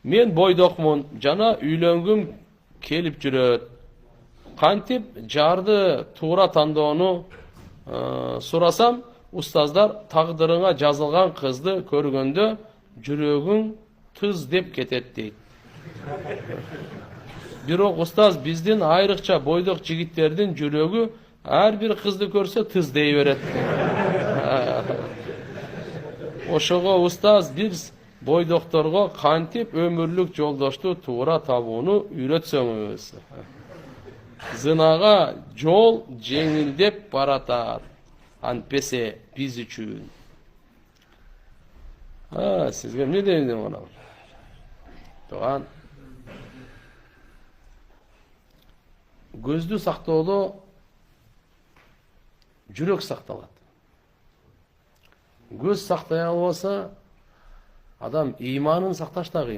Men boydokмун жана үйлөнгүм келип жүрөт. Кантип жарды туура тандоону сурасам, устаздар тагдырыңа жазылган кызды көргөндө жүрөгүң тыз деп кетет дейт. Бирок устаз биздин айрыкча бойдок жигиттердин жүрөгү ар бир кызды көрсө тыз дей берет. Ошого устаз биз бойдокторго кантип өмүрлүк жолдошту туура табууну үйрөтсөңүз. Зынага жол жеңилдеп баратат. Антпесе биз үчүн. Сизге эмне дейм мына? Тууган. Көздү сактоодо жүрөк сакталат. Көз сактай албаса, адам ыйманын сакташ да кыйын.